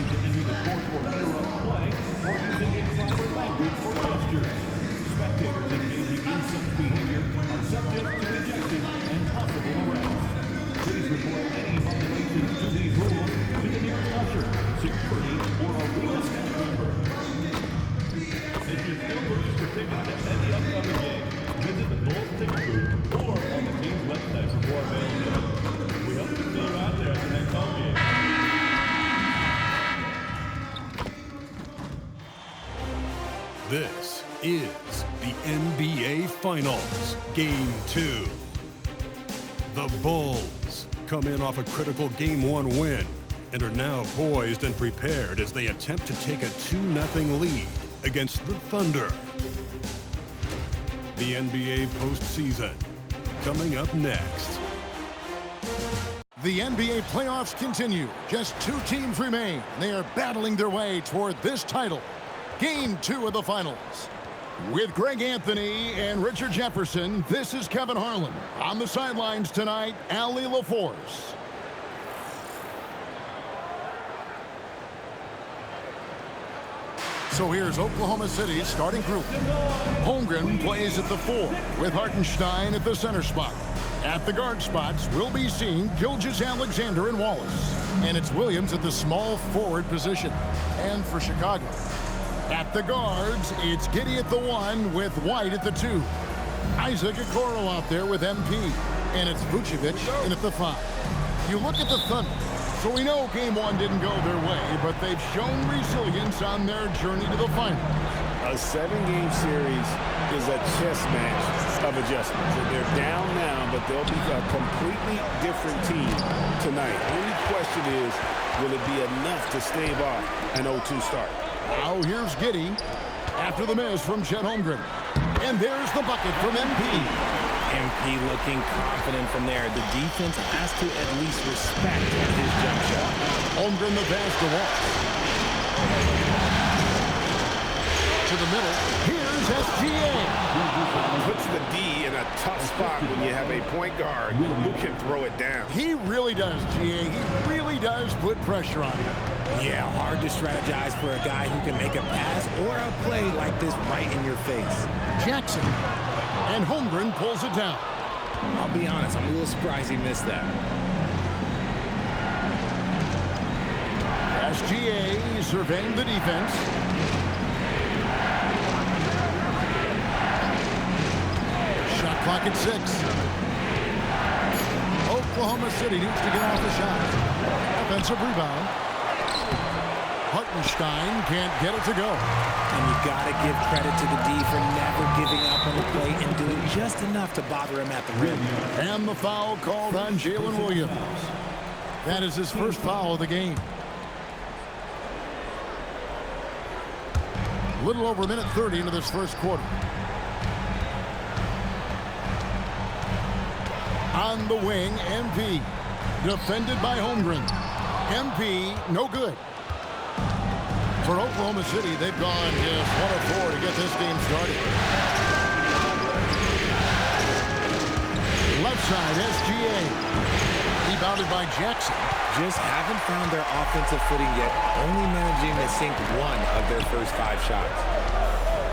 to enter the court for interrupt play or using improper language or gestures. Spectators engaging in such behavior are subject to ejection and possible arrest. Please report any violations to these rules to the nearest usher, security, or arena staff member. If you're still looking for tickets to any upcoming game, visit the Bulls ticket booth or on the team's website for more availability. We hope to see you out there at the next home game. This is the NBA Finals, Game 2. The Bulls come in off a critical Game 1 win and are now poised and prepared as they attempt to take a 2-0 lead against the Thunder. The NBA postseason coming up next. The NBA playoffs continue. Just 2 teams remain. They are battling their way toward this title. Game 2 of the finals. With Greg Anthony and Richard Jefferson, this is Kevin Harlan. On the sidelines tonight, Allie LaForce. So here's Oklahoma City's starting group. Holmgren plays at the 4, with Hartenstein at the center spot. At the guard spots, we'll be seeing Gilgeous-Alexander and Wallace. And it's Williams at the small forward position. And for Chicago, at the guards, it's Giddey at the 1 with White at the 2. Isaac Okoro out there with MP. And it's Vucevic in at the 5. You look at the Thunder. So we know Game 1 didn't go their way, but they've shown resilience on their journey to the finals. A 7-game series is a chess match of adjustments. They're down now, but they'll be a completely different team tonight. Only question is, will it be enough to stave off an 0-2 start? Now here's Giddey after the miss from Chet Holmgren. And there's the bucket from MP. MP looking confident from there. The defense has to at least respect his jump shot. Holmgren the pass to Wallace. To the middle. Here's SGA. Puts the D in a tough spot when you have a point guard who can throw it down. He really does, GA. He really does put pressure on him. Yeah, hard to strategize for a guy who can make a pass or a play like this right in your face. Jackson. And Holmgren pulls it down. I'll be honest, I'm a little surprised he missed that. SGA surveying the defense. Shot clock at 6. Oklahoma City needs to get off the shot. Offensive rebound. Hartenstein can't get it to go. And you got to give credit to the D for never giving up on the play and doing just enough to bother him at the rim. And the foul called on Jalen Williams. That is his first foul of the game. A little over a minute 30 into this first quarter. On the wing, MP. Defended by Holmgren. MP, no good. For Oklahoma City, they've gone just 1 of 4 to get this game started. Left side, SGA. Rebounded by Jackson. Just haven't found their offensive footing yet, only managing to sink 1 of their first 5 shots.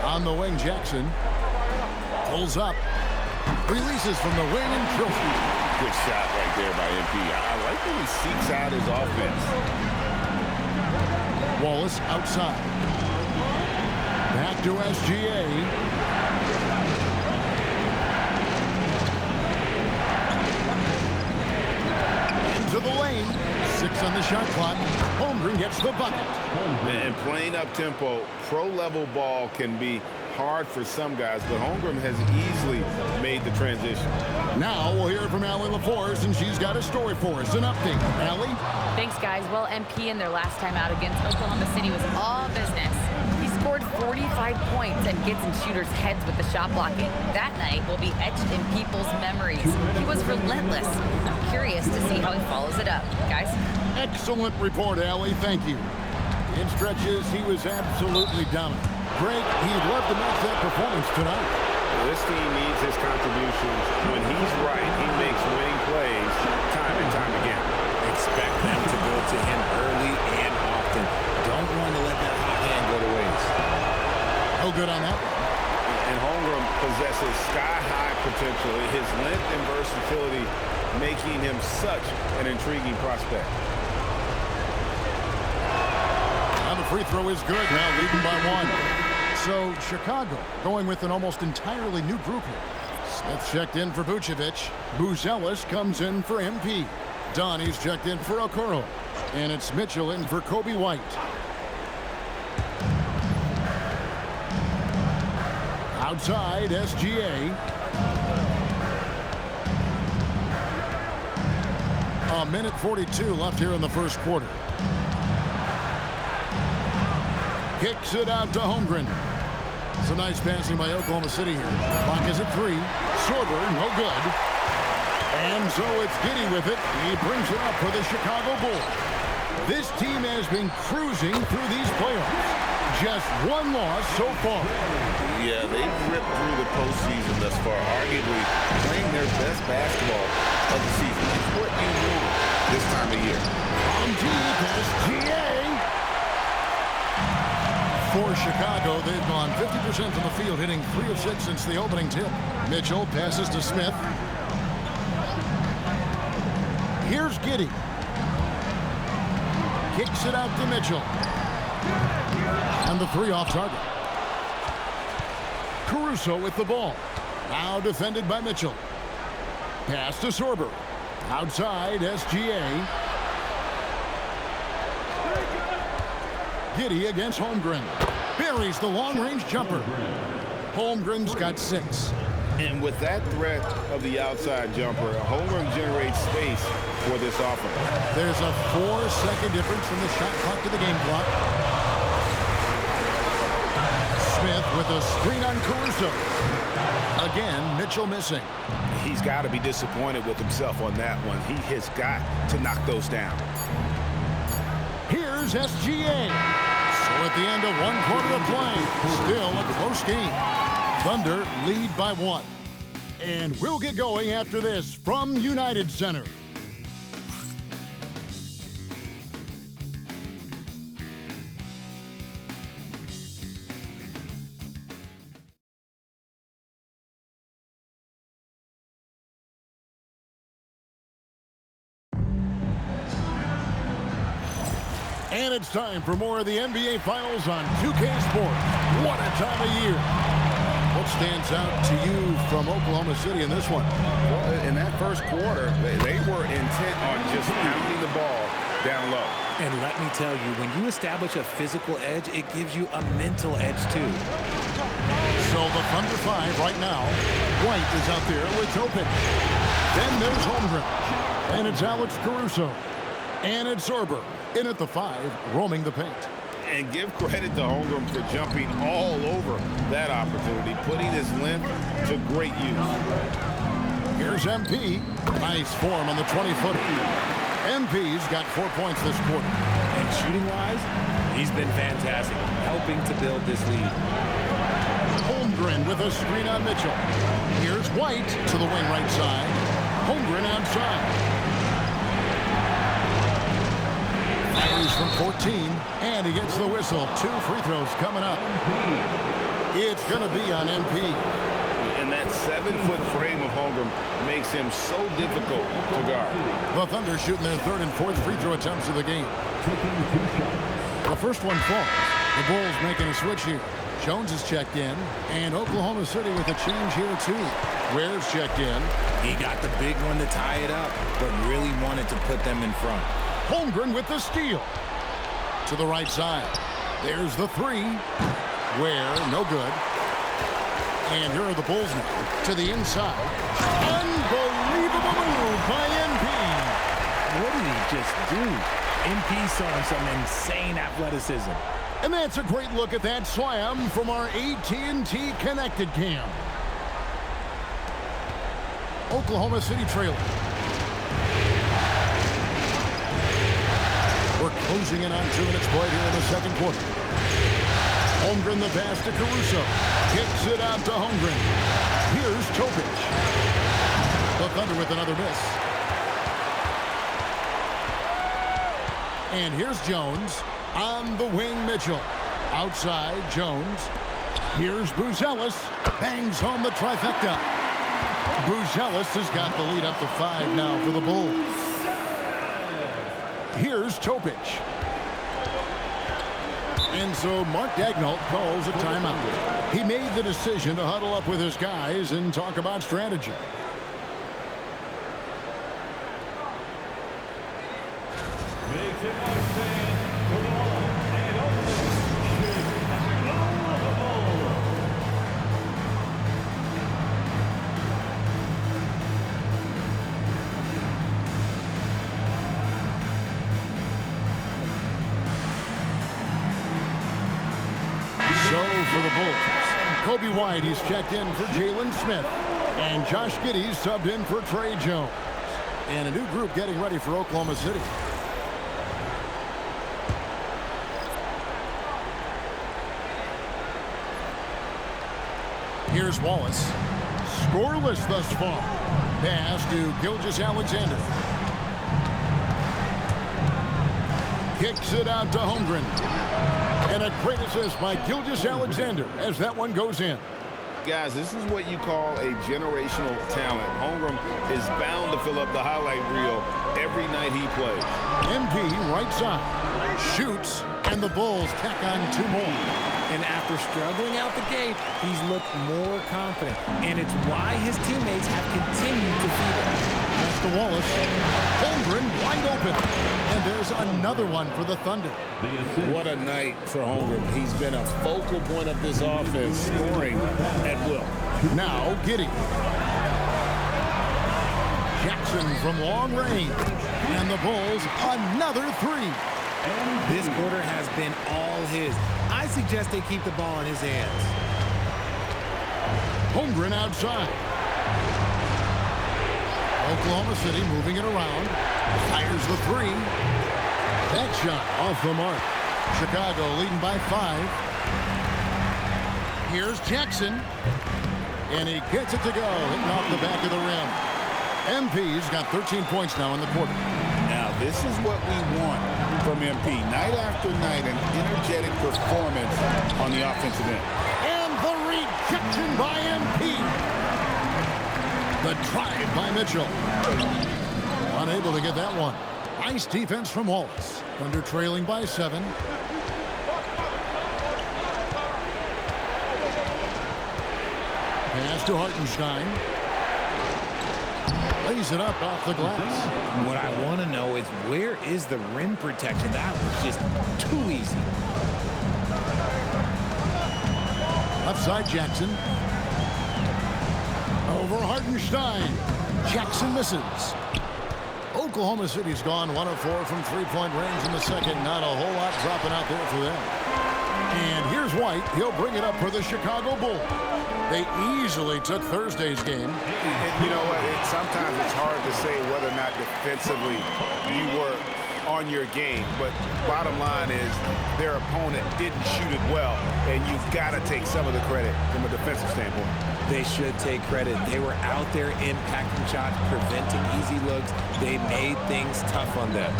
On the wing, Jackson. Pulls up. Releases from the wing and drills. Good shot right there by MP. I like when he seeks out his offense. Wallace outside. Back to SGA. Into the lane. 6 on the shot clock. Holmgren gets the bucket. And playing up tempo, pro-level ball can be hard for some guys, but Holmgren has easily made the transition. Now we'll hear from Allie LaForce, and she's got a story for us. An update. Allie? Thanks, guys. Well, MP in their last time out against Oklahoma City was all business. He scored 45 points and gets in shooters' heads with the shot blocking. That night will be etched in people's memories. He was relentless. I'm curious to see how he follows it up. Guys? Excellent report, Allie. Thank you. In stretches, he was absolutely dominant. Greg, he'd love to match that performance tonight. This team needs his contributions. When he's right, he makes winning plays time and time again. Expect them to go to him early and often. possesses sky-high potential. His length and versatility making him such an intriguing prospect. And the free throw is good, now leading by 1. So Chicago going with an almost entirely new group here. Smith checked in for Vucevic. Buzelis comes in for MP. Donnie's checked in for Okoro. And it's Mitchell in for Kobe White. Outside, SGA. A minute 42 left here in the first quarter. Kicks it out to Holmgren. Some nice passing by Oklahoma City here. Clock is at 3. Sorber, no good. And so it's Giddey with it. He brings it up for the Chicago Bulls. This team has been cruising through these playoffs. Just one loss so far. Yeah, they've ripped through the postseason thus far, arguably playing their best basketball of the season. It's what you want this time of year. From deep, SGA. For Chicago, they've gone 50% from the field, hitting 3 of 6 since the opening tip. Mitchell passes to Smith. Here's Giddey. Kicks it out to Mitchell. And the 3 off target. Caruso with the ball. Now defended by Mitchell. Pass to Sorber. Outside, SGA. Giddey against Holmgren. Buries the long-range jumper. Holmgren's got 6. And with that threat of the outside jumper, Holmgren generates space for this offense. There's a 4-second difference from the shot clock to the game clock. Smith with a screen on Caruso. Again, Mitchell missing. He's got to be disappointed with himself on that one. He has got to knock those down. Here's SGA. So at the end of 1 quarter of play, still a close game. Thunder lead by 1. And we'll get going after this from United Center. And it's time for more of the NBA Finals on 2K Sports. What a time of year. What stands out to you from Oklahoma City in this one? Well, in that first quarter, they were intent on just pounding the ball down low. And let me tell you, when you establish a physical edge, it gives you a mental edge too. So the Thunder 5 right now. White is out there with Topic. Then there's Holmgren. And it's Alex Caruso. And it's Sorber in at the 5, roaming the paint. And give credit to Holmgren for jumping all over that opportunity, putting his length to great use. Here's MP. Nice form on the 20-footer. MP's got 4 points this quarter. And shooting-wise, he's been fantastic, helping to build this lead. Holmgren with a screen on Mitchell. Here's White to the wing right side. Holmgren outside. Fires from 14, and he gets the whistle. 2 free throws coming up. It's going to be on MP. And that 7-foot frame of Holmgren makes him so difficult to guard. The Thunder shooting their 3rd and 4th free throw attempts of the game. The first one falls. The Bulls making a switch here. Jones is checked in, and Oklahoma City with a change here too. Ware's checked in. He got the big one to tie it up, but really wanted to put them in front. Holmgren with the steal. To the right side. There's the 3. Ware, no good. And here are the Bulls now. To the inside. Unbelievable move by MP. What did he just do? MP showing some insane athleticism. And that's a great look at that slam from our AT&T Connected Cam. Oklahoma City trailing. We're closing in on 2 minutes played here in the second quarter. Holmgren the pass to Caruso. Kicks it out to Holmgren. Here's Topic. The Thunder with another miss. And here's Jones. On the wing, Mitchell. Outside, Jones. Here's Buzelis. Bangs home the trifecta. Buzelis has got the lead up to 5 now for the Bulls. Here's Topic. And so Mark Daigneault calls a timeout. He made the decision to huddle up with his guys and talk about strategy. Makes it my stand for the one and only Chicago Bulls. So for the Bulls, Kobe White, he's checked in for Jalen Smith. And Josh Giddey subbed in for Trey Jones. And a new group getting ready for Oklahoma City. Here's Wallace. Scoreless thus far. Pass to Gilgeous-Alexander. Kicks it out to Holmgren. And a great assist by Gilgeous-Alexander as that one goes in. Guys, this is what you call a generational talent. Holmgren is bound to fill up the highlight reel every night he plays. MP right side. Shoots, and the Bulls tack on 2 more. And after struggling out the gate, he's looked more confident. And it's why his teammates have continued to feed him. That's to Wallace. Holmgren wide open. And there's another one for the Thunder. What a night for Holmgren. He's been a focal point of this offense, scoring at will. Now Giddey. Jackson from long range. And the Bulls another 3. This quarter has been all his. I suggest they keep the ball in his hands. Holmgren outside. Oklahoma City moving it around. Fires the 3. That shot off the mark. Chicago leading by 5. Here's Jackson. And he gets it to go. Hitting off the back of the rim. MP's got 13 points now in the quarter. Now, this is what we want from MP. Night after night, an energetic performance on the offensive end. And the rejection by MP. The drive by Mitchell. Unable to get that one. Nice defense from Wallace. Thunder trailing by 7. Pass to Hartenstein. Lays it up off the glass. What I want to know is where is the rim protection? That was just too easy. Left side Jackson. Over Hartenstein. Jackson misses. Oklahoma City's gone 1 of 4 from 3-point range in the second. Not a whole lot dropping out there for them. And here's White. He'll bring it up for the Chicago Bulls. They easily took Thursday's game. You know what? Sometimes it's hard to say whether or not defensively you were on your game. But bottom line is their opponent didn't shoot it well. And you've got to take some of the credit from a defensive standpoint. They should take credit. They were out there impacting shots, preventing easy looks. They made things tough on them.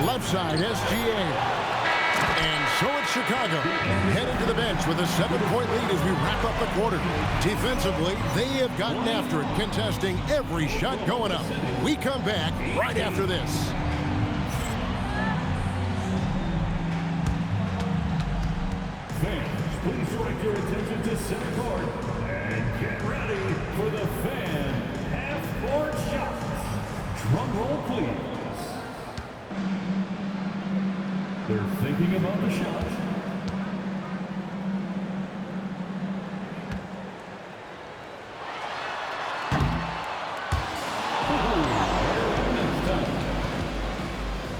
Left side, SGA. And so it's Chicago, headed to the bench with a 7-point lead as we wrap up the quarter. Defensively, they have gotten after it, contesting every shot going up. We come back right after this. Fans, please direct your attention to center court and get ready for the fan half-court shots. Drum roll, please. They're thinking about the shot.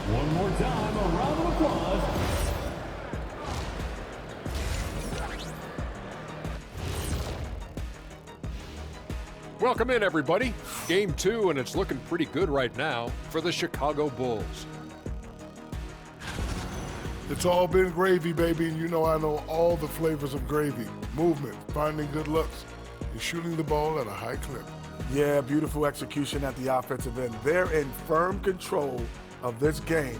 One more time, a round of applause. Welcome in, everybody. Game 2, and it's looking pretty good right now for the Chicago Bulls. It's all been gravy, baby, and you know I know all the flavors of gravy. Movement, finding good looks, and shooting the ball at a high clip. Yeah, beautiful execution at the offensive end. They're in firm control of this game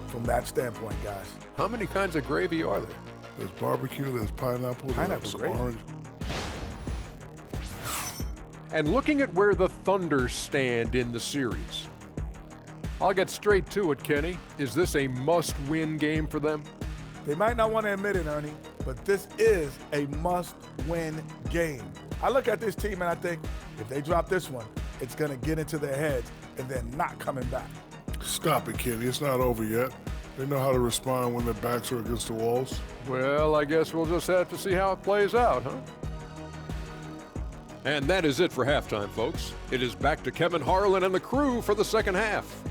from that standpoint, guys. How many kinds of gravy are there? There's barbecue, there's pineapple, there's some great. orange. And looking at where the Thunder stand in the series, I'll get straight to it, Kenny. Is this a must-win game for them? They might not want to admit it, Ernie, but this is a must-win game. I look at this team and I think if they drop this one, it's going to get into their heads and then not coming back. Stop it, Kenny. It's not over yet. They know how to respond when their backs are against the walls. Well, I guess we'll just have to see how it plays out, huh? And that is it for halftime, folks. It is back to Kevin Harlan and the crew for the second half.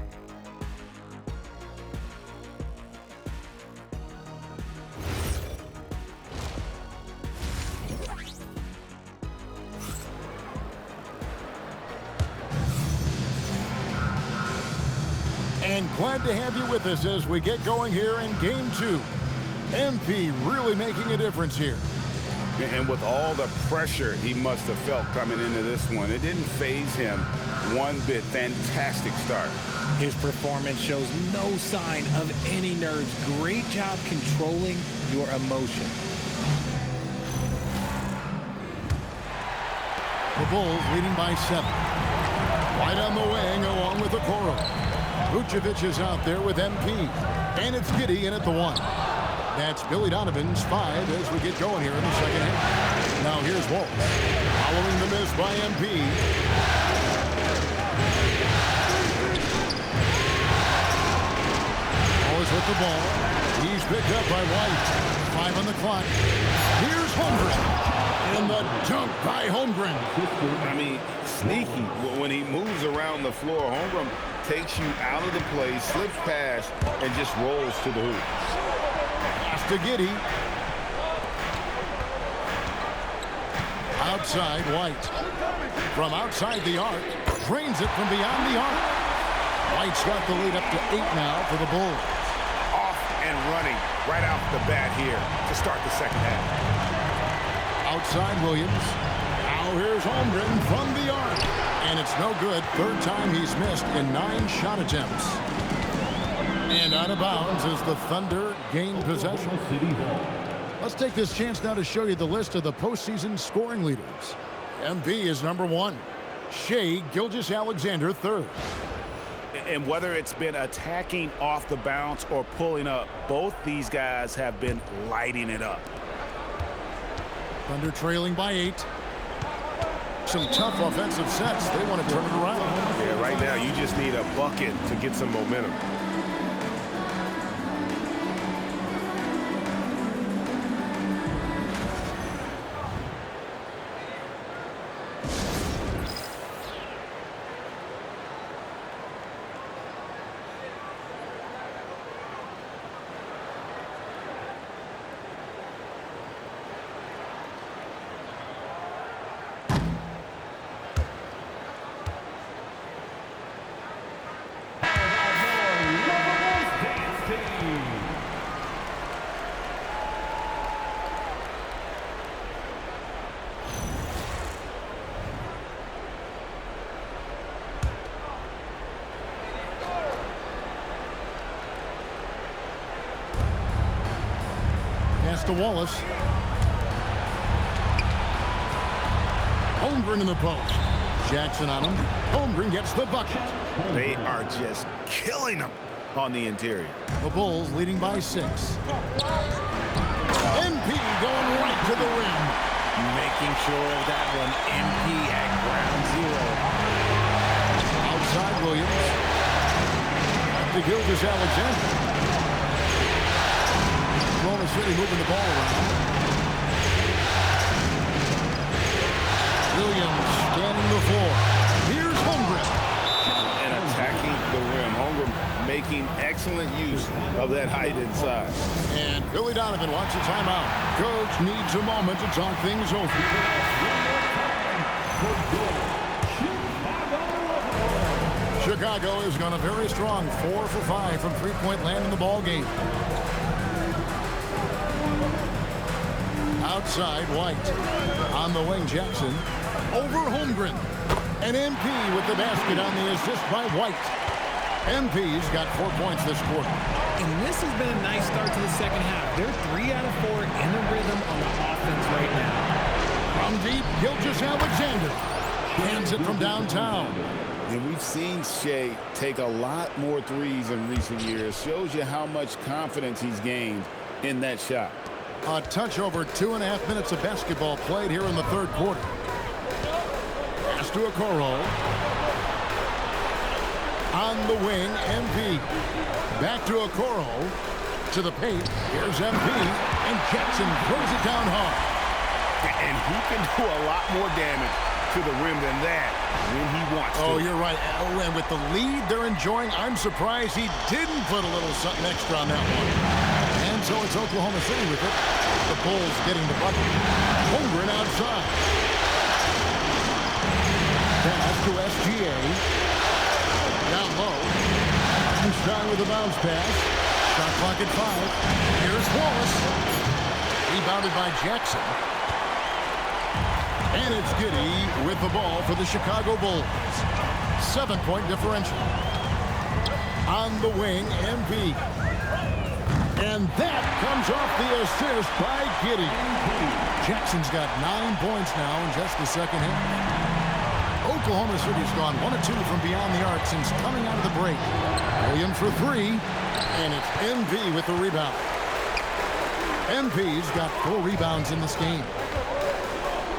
And glad to have you with us as we get going here in Game 2. MP really making a difference here. And with all the pressure he must have felt coming into this one, it didn't faze him one bit. Fantastic start. His performance shows no sign of any nerves. Great job controlling your emotion. The Bulls leading by 7. Right on the wing along with Okoro. Vucevic is out there with MP. And it's Giddey in at the 1. That's Billy Donovan's 5 as we get going here in the second half. Now here's Walsh. Following the miss by MP. Always with the ball. He's picked up by White. 5 on the clock. Here's Holmgren. And the dunk by Holmgren. I mean, sneaky. When he moves around the floor, Holmgren takes you out of the play, slips past, and just rolls to the hoop. Pass to Giddey. Outside, White. From outside the arc. Drains it from beyond the arc. White's got the lead up to 8 now for the Bulls. Off and running right off the bat here to start the second half. Outside Williams. Now here's Holmgren from the arc. And it's no good. Third time he's missed in 9 shot attempts. And out of bounds as the Thunder gain possession. Let's take this chance now to show you the list of the postseason scoring leaders. MP is number 1. Shai Gilgeous-Alexander third. And whether it's been attacking off the bounce or pulling up, both these guys have been lighting it up. Thunder trailing by 8. Some tough offensive sets. They want to turn it around. Yeah, right now you just need a bucket to get some momentum. To Wallace. Holmgren in the post. Jackson on him. Holmgren gets the bucket. They are just killing them on the interior. The Bulls leading by 6. MP going right to the rim. Making sure of that one. MP at ground zero. Outside Williams. To Gilgeous-Alexander. Oklahoma City moving the ball around. Williams scanning the floor. Here's Holmgren. And attacking the rim. Holmgren making excellent use of that height inside. And Billy Donovan wants a timeout. Coach needs a moment to talk things over. Chicago has gone a very strong 4 for 5 from three-point land in the ball game. Outside, White. On the wing, Jackson. Over Holmgren. And MP with the basket on the assist by White. MP's got 4 points this quarter. And this has been a nice start to the second half. They're 3 out of 4 in the rhythm on the offense right now. From deep, Gilgeous-Alexander hands it from downtown. And we've seen Shea take a lot more threes in recent years. Shows you how much confidence he's gained in that shot. A touch over 2.5 minutes of basketball played here in the third quarter. Pass to Okoro. On the wing, MP. Back to Okoro. To the paint. Here's MP. And Jackson throws it down hard. And he can do a lot more damage to the rim than that when he wants to. Oh, you're right. Oh, and with the lead they're enjoying, I'm surprised he didn't put a little something extra on that one. And so it's Oklahoma City with it. The Bulls getting the bucket. Holmgren outside. Pass to SGA. Down low. Einstein with a bounce pass. Shot clock at 5. Here's Wallace. Rebounded by Jackson. And it's Giddey with the ball for the Chicago Bulls. 7-point differential. On the wing, MP. And that comes off the assist by Giddey. Jackson's got 9 points now in just the second half. Oklahoma City's gone 1 of 2 from beyond the arc since coming out of the break. Williams for 3, and it's MP with the rebound. MP's got 4 rebounds in this game.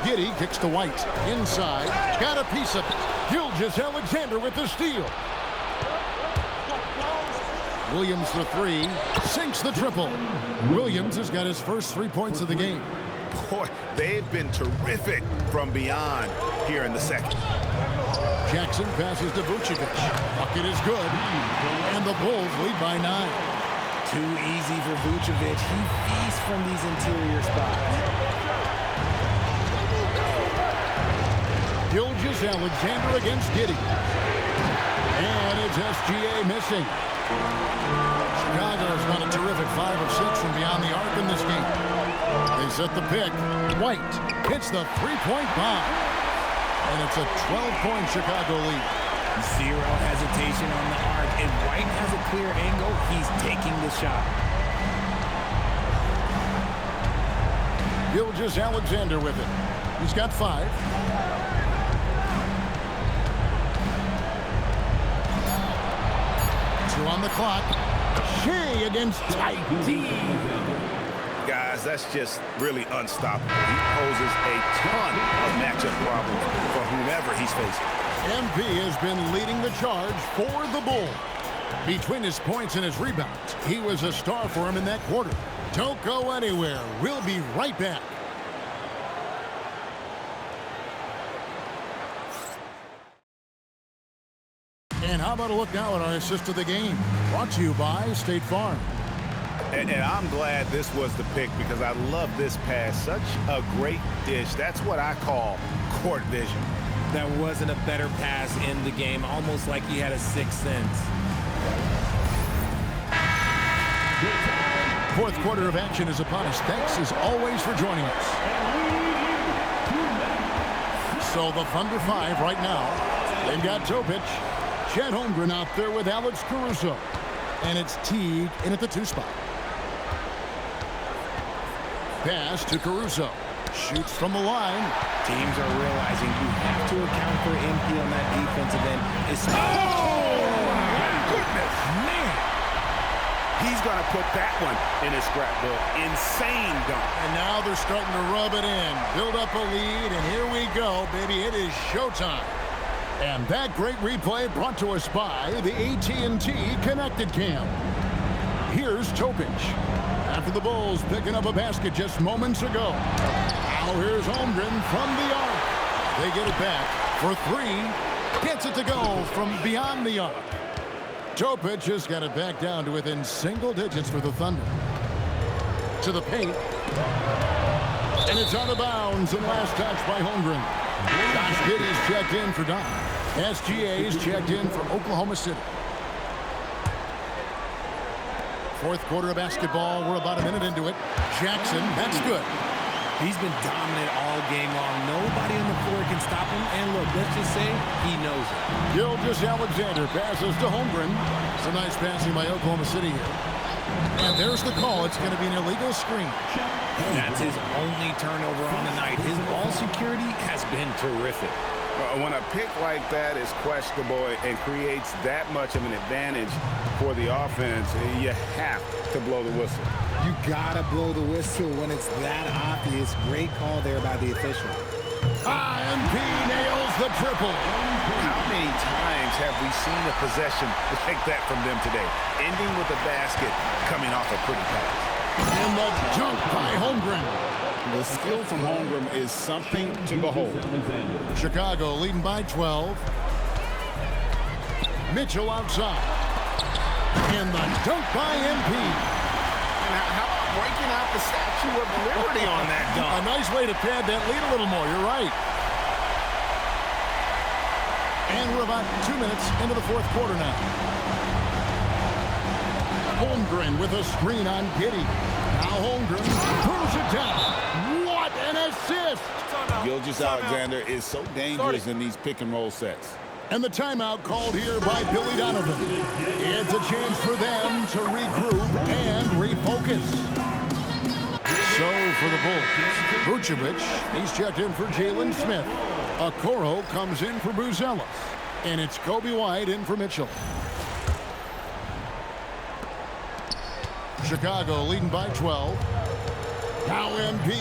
Giddey kicks to White. Inside. Got a piece of it. Gilgeous-Alexander with the steal. Williams for 3. Sinks the triple. Williams has got his first 3 points of the game. Boy, they've been terrific from beyond here in the second. Jackson passes to Vucevic. Bucket is good. And the Bulls lead by 9. Too easy for Vucevic. He feasts from these interior spots. Gilgeous-Alexander against Giddey. And it's SGA missing. Chicago's got a terrific 5 of 6 from beyond the arc in this game. They set the pick. White hits the 3-point bomb. And it's a 12-point Chicago lead. Zero hesitation on the arc. If White has a clear angle, he's taking the shot. Gilgeous-Alexander with it. He's got 5. On the clock. Shea against Tidy. Guys, that's just really unstoppable. He poses a ton of matchup problems for whomever he's facing. MP has been leading the charge for the Bulls. Between his points and his rebounds, he was a star for him in that quarter. Don't go anywhere. We'll be right back. And how about a look now at our assist of the game? Brought to you by State Farm. And I'm glad this was the pick because I love this pass. Such a great dish. That's what I call court vision. There wasn't a better pass in the game, almost like he had a sixth sense. Fourth quarter of action is upon us. Thanks as always for joining us. So the Thunder 5 right now. They've got Topic. Chet Holmgren out there with Alex Caruso. And it's Teague in at the 2 spot. Pass to Caruso. Shoots from the line. Teams are realizing you have to account for MP on that defensive end. Oh, my goodness. Man. He's going to put that one in his scrapbook. Insane dunk. And now they're starting to rub it in. Build up a lead, and here we go, baby. It is showtime. And that great replay brought to us by the AT&T Connected Cam. Here's Topic. After the Bulls picking up a basket just moments ago. Now here's Holmgren from the arc. They get it back for 3. Gets it to go from beyond the arc. Topic just got it back down to within single digits for the Thunder. To the paint. And it's out of bounds and last touch by Holmgren. Josh Giddey's checked in for Don. SGA's checked in for Oklahoma City. Fourth quarter of basketball. We're about a minute into it. Jackson, that's good. He's been dominant all game long. Nobody on the floor can stop him. And look, let's just say he knows it. Gilgeous-Alexander passes to Holmgren. Some nice passing by Oklahoma City here. And there's the call. It's going to be an illegal screen. That's his only turnover on the night. His ball security has been terrific. When a pick like that is questionable and creates that much of an advantage for the offense, you have to blow the whistle. You gotta blow the whistle when it's that obvious. Great call there by the official. IMP nails the triple. How many times have we seen a possession like that from them today? Ending with a basket, coming off a pretty pass. And the dunk by Holmgren. The skill from Holmgren is something to behold. Chicago leading by 12. Mitchell outside. And the dunk by MP. And how about breaking out the Statue of Liberty on that dunk? A nice way to pad that lead a little more. You're right. And we're about 2 minutes into the fourth quarter now. Holmgren with a screen on Giddey. Now Holmgren throws it down. What an assist! Gilgeous-Alexander is so dangerous in these pick-and-roll sets. And the timeout called here by Billy Donovan. It's a chance for them to regroup and refocus. So for the Bulls, Vucevic, he's checked in for Jalen Smith. Okoro comes in for Buzelis. And it's Kobe White in for Mitchell. Chicago leading by 12. Now MP.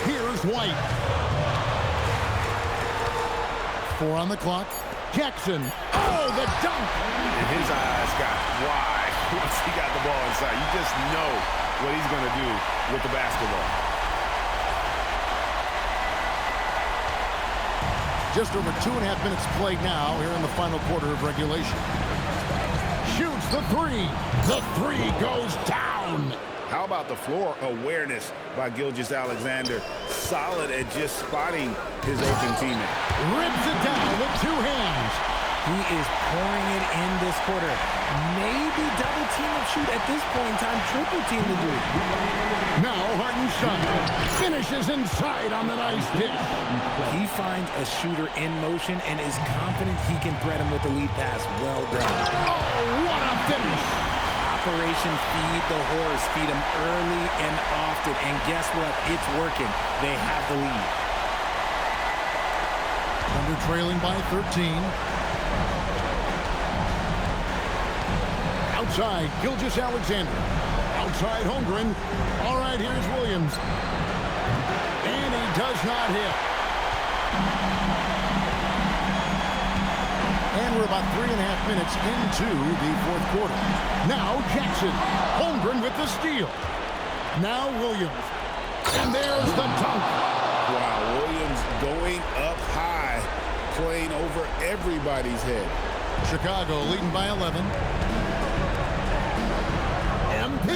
Here's White. 4 on the clock. Jackson. Oh, the dunk! And his eyes got wide once he got the ball inside. You just know what he's going to do with the basketball. Just over 2.5 minutes played now here in the final quarter of regulation. Shoots the three. The three goes down. How about the floor awareness by Gilgeous-Alexander? Solid at just spotting his open teammate. Rips it down with 2 hands. He is pouring it in this quarter. Maybe double team or shoot at this point in time. Triple team to do. Now Hartenstein finishes inside on the nice dish. He finds a shooter in motion and is confident he can thread him with the lead pass. Well done. Oh, what a finish. Operation Feed the Horse. Feed him early and often. And guess what? It's working. They have the lead. Thunder trailing by 13. Outside, Gilgeous-Alexander. Outside, Holmgren. All right, here's Williams. And he does not hit. And we're about 3.5 minutes into the fourth quarter. Now Jackson. Holmgren with the steal. Now Williams. And there's the dunk. Wow, Williams going up high, playing over everybody's head. Chicago leading by 11. MP.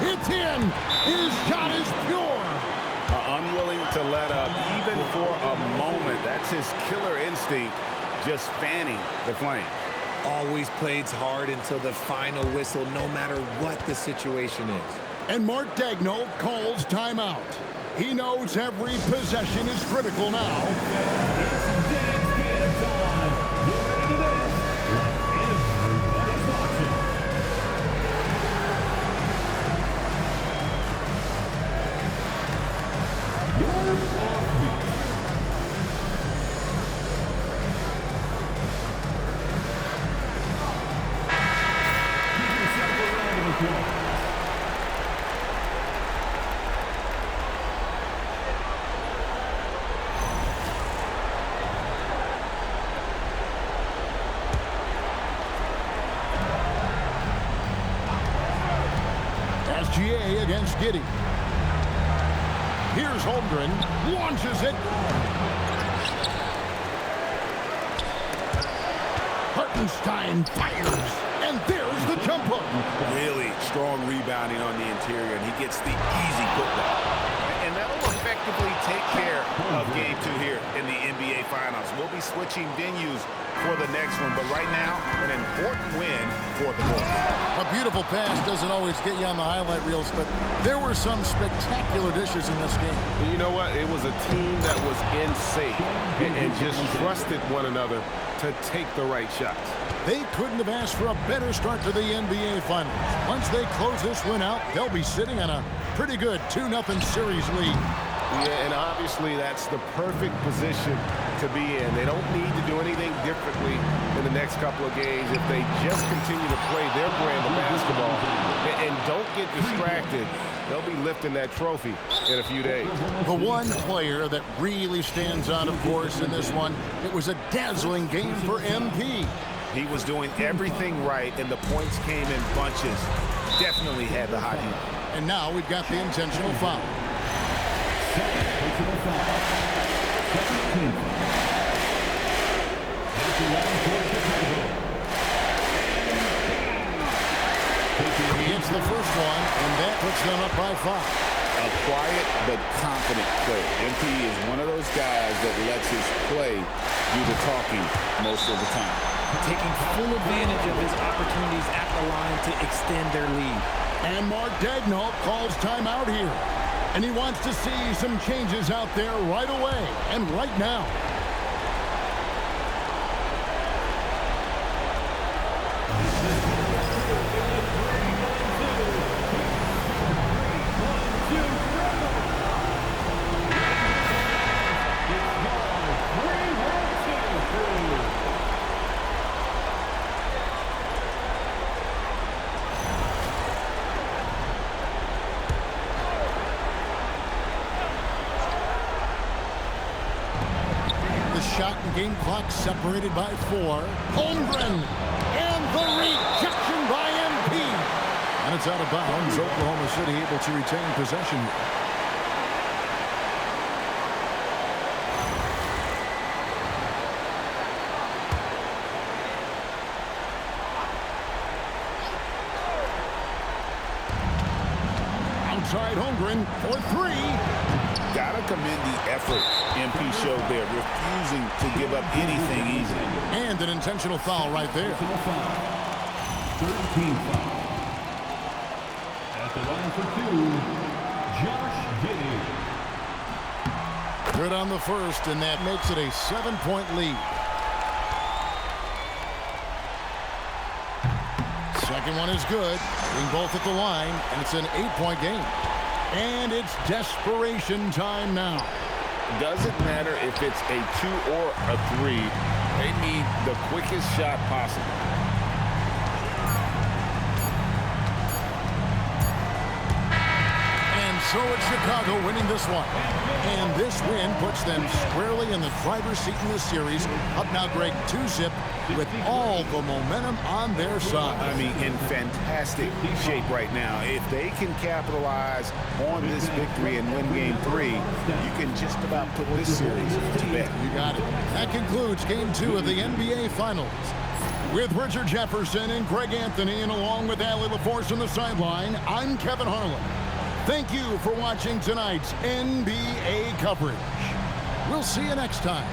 It's in. His shot is pure. Unwilling to let up, even for a moment. That's his killer instinct, just fanning the flame. Always plays hard until the final whistle, no matter what the situation is. And Mark Daigneault calls timeout. He knows every possession is critical now. SGA against Giddey. Here's Holmgren. Launches it. Hartenstein fires. And there's the jump hook. Really strong rebounding on the interior, and he gets the easy putback. And that will effectively take care of Game 2 here in the NBA Finals. We'll be switching venues for the next one, but right now, an important win for the Bulls. A beautiful pass doesn't always get you on the highlight reels, but there were some spectacular dishes in this game. You know what? It was a team that was in sync and just trusted one another to take the right shots. They couldn't have asked for a better start to the NBA Finals. Once they close this win out, they'll be sitting on a pretty good 2-0 series lead. Yeah, and obviously that's the perfect position to be in. They don't need to do anything differently in the next couple of games if they just continue to play their brand of basketball and don't get distracted. They'll be lifting that trophy in a few days. The one player that really stands out, of course, in this one, it was a dazzling game for MP. He was doing everything right, and the points came in bunches. Definitely had the hot hand. And now we've got the intentional foul. Personal foul. Second team. That's the line for Chicago. He hits the first one, and that puts them up by 5. A quiet but confident player. MP is one of those guys that lets his play do the talking most of the time. Taking full advantage of his opportunities at the line to extend their lead. And Mark Daigneault calls timeout here. And he wants to see some changes out there right away and right now. Shot and game clock separated by 4. Holmgren, and the rejection by MP. And it's out of bounds. Oklahoma City able to retain possession. Outside Holmgren for 3. Gotta commend the effort MP showed there, refusing to give up anything easy. And an intentional foul right there. Personal foul. 13 foul. At the line for 2, Josh Giddey. Good on the first, and that makes it a 7-point lead. Second one is good. Being both at the line, and it's an 8-point game. And it's desperation time now. Doesn't matter if it's a 2 or a 3. They need the quickest shot possible. And so it's Chicago winning this one. And this win puts them squarely in the driver's seat in this series. Up now, Greg, 2-zip with all the momentum on their side. I mean, in fantastic shape right now. If they can capitalize on this victory and win Game 3, you can just about put this series to bed. You got it. That concludes Game 2 of the NBA Finals. With Richard Jefferson and Greg Anthony, and along with Allie LaForce on the sideline, I'm Kevin Harlan. Thank you for watching tonight's NBA coverage. We'll see you next time.